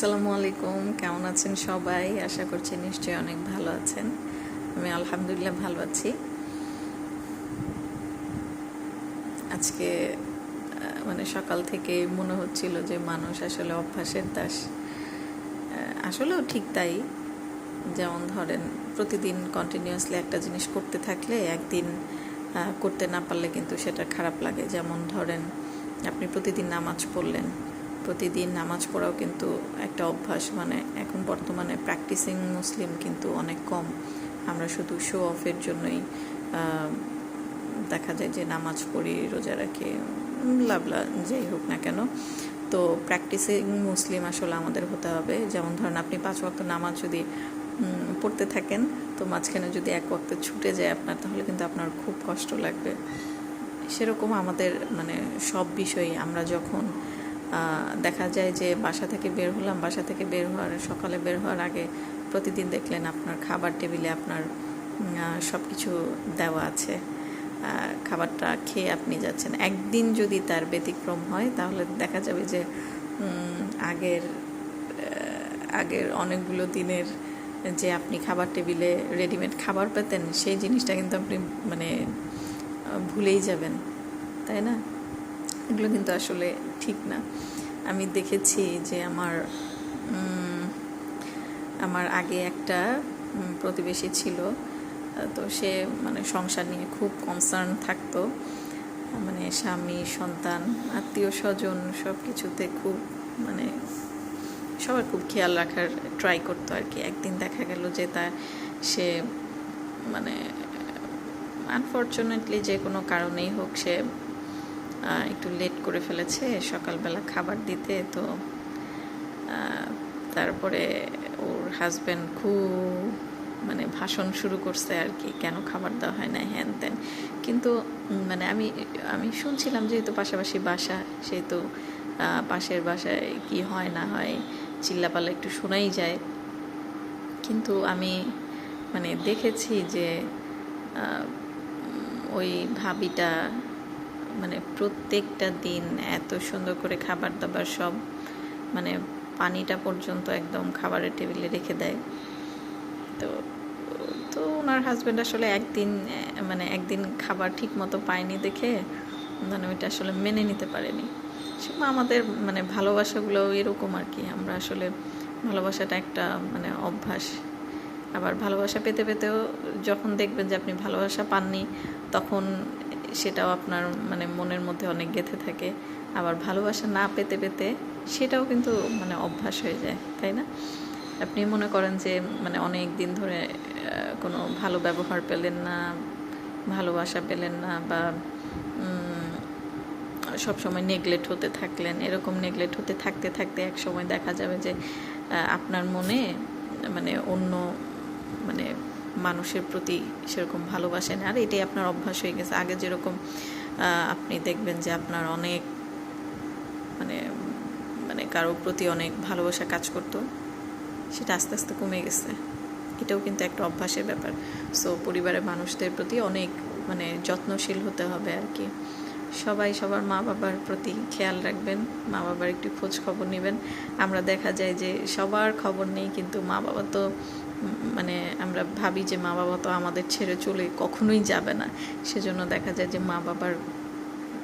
আসসালামু আলাইকুম, কেমন আছেন সবাই? আশা করছি নিশ্চয়ই অনেক ভালো আছেন। আমি আলহামদুলিল্লাহ ভালো আছি। আজকে মানে সকাল থেকে মনে হচ্ছিল যে মানুষ আসলে অভ্যাসের দাস। আসলেও ঠিক তাই। যেমন ধরেন, প্রতিদিন কন্টিনিউয়াসলি একটা জিনিস করতে থাকলে একদিন করতে না পারলে কিন্তু সেটা খারাপ লাগে। যেমন ধরেন, আপনি প্রতিদিন নামাজ পড়লেন, প্রতিদিন নামাজ পড়াও কিন্তু একটা অভ্যাস। মানে এখন বর্তমানে প্র্যাকটিসিং মুসলিম কিন্তু অনেক কম। আমরা শুধু শো অফের জন্যই দেখা যায় যে নামাজ পড়ি, রোজা রাখি, লাভলা যেই হোক না কেন। তো প্র্যাকটিসিং মুসলিম আসলে আমাদের হতে হবে। যেমন ধরেন, আপনি 5 ওয়াক্ত নামাজ যদি পড়তে থাকেন, তো মাঝখানে যদি এক ওয়াক্ত ছুটে যায় আপনার, তাহলে কিন্তু আপনার খুব কষ্ট লাগবে। সেরকম আমাদের মানে সব বিষয়ই আমরা যখন দেখা যায় যে বাসা থেকে বের হলাম, বাসা থেকে বের হওয়ার সকালে বের হওয়ার আগে প্রতিদিন দেখলেন আপনার খাবার টেবিলে আপনার সব কিছু দেওয়া আছে, খাবারটা খেয়ে আপনি যাচ্ছেন। একদিন যদি তার ব্যতিক্রম হয়, তাহলে দেখা যাবে যে আগের আগের অনেকগুলো দিনের যে আপনি খাবার টেবিলে রেডিমেড খাবার পেতেন, সেই জিনিসটা কিন্তু আপনি মানে ভুলেই যাবেন, তাই না? এগুলো কিন্তু আসলে ঠিক না। আমি দেখেছি যে আমার আগে একটা প্রতিবেশী ছিল, তো সে মানে সংসার নিয়ে খুব কনসার্ন থাকতো। মানে স্বামী, সন্তান, আত্মীয় স্বজন সব কিছুতে খুব মানে সবার খুব খেয়াল রাখার ট্রাই করতো আর কি। একদিন দেখা গেল যে সে মানে আনফর্চুনেটলি যে কোনো কারণেই হোক, সে একটু লেট করে ফেলেছে সকালবেলা খাবার দিতে। তো তারপরে ওর হাজব্যান্ড খুব মানে ভাষণ শুরু করছে আর কি, কেন খাবার দেওয়া হয় না, হ্যান ত্যান। কিন্তু মানে আমি শুনছিলাম, যেহেতু পাশাপাশি বাসা, সেহেতু পাশের বাসায় কি হয় না হয় চিল্লাপাল্লা একটু শোনাই যায়। কিন্তু আমি মানে দেখেছি যে ওই ভাবিটা মানে প্রত্যেকটা দিন এত সুন্দর করে খাবার দাবার সব মানে পানিটা পর্যন্ত একদম খাবারের টেবিলে রেখে দেয়। তো তো ওনার হাজব্যান্ড আসলে একদিন খাবার ঠিক মতো পায়নি দেখে মানে ওইটা আসলে মেনে নিতে পারেনি। সেরকম আমাদের মানে ভালোবাসাগুলো এরকম আর কি। আমরা আসলে ভালোবাসাটা একটা মানে অভ্যাস। আবার ভালোবাসা পেতে পেতেও যখন দেখবেন যে আপনি ভালোবাসা পাননি, তখন সেটাও আপনার মানে মনের মধ্যে অনেক গেঁথে থাকে। আবার ভালোবাসা না পেতে পেতে সেটাও কিন্তু মানে অভ্যাস হয়ে যায়, তাই না? আপনি মনে করেন যে মানে অনেক দিন ধরে কোনো ভালো ব্যবহার পেলেন না, ভালোবাসা পেলেন না, বা সবসময় নেগলেক্ট হতে থাকলেন। এরকম নেগলেক্ট হতে থাকতে থাকতে এক সময় দেখা যাবে যে আপনার মনে মানে অন্য মানে মানুষের প্রতি সেরকম ভালোবাসেন, আর এটাই আপনার অভ্যাস হয়ে গেছে। আগে যেরকম আপনি দেখবেন যে আপনার অনেক মানে মানে কারোর প্রতি অনেক ভালোবাসা কাজ করতো, সেটা আস্তে আস্তে কমে গেছে। এটাও কিন্তু একটা অভ্যাসের ব্যাপার। সো পরিবারের মানুষদের প্রতি অনেক মানে যত্নশীল হতে হবে আর কি। সবাই সবার মা বাবার প্রতি খেয়াল রাখবেন, মা বাবার একটু খোঁজ খবর নেবেন। আমরা দেখা যায় যে সবার খবর নেই, কিন্তু মা বাবা তো মানে আমরা ভাবি যে মা বাবা তো আমাদের ছেড়ে চলে কখনোই যাবে না, সেজন্য দেখা যায় যে মা বাবার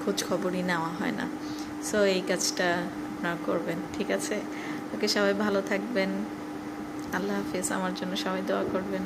খোঁজ খবরই নেওয়া হয় না। সো এই কাজটা আপনারা করবেন, ঠিক আছে? ওকে, সবাই ভালো থাকবেন। আল্লাহ হাফেজ। আমার জন্য সবাই দোয়া করবেন।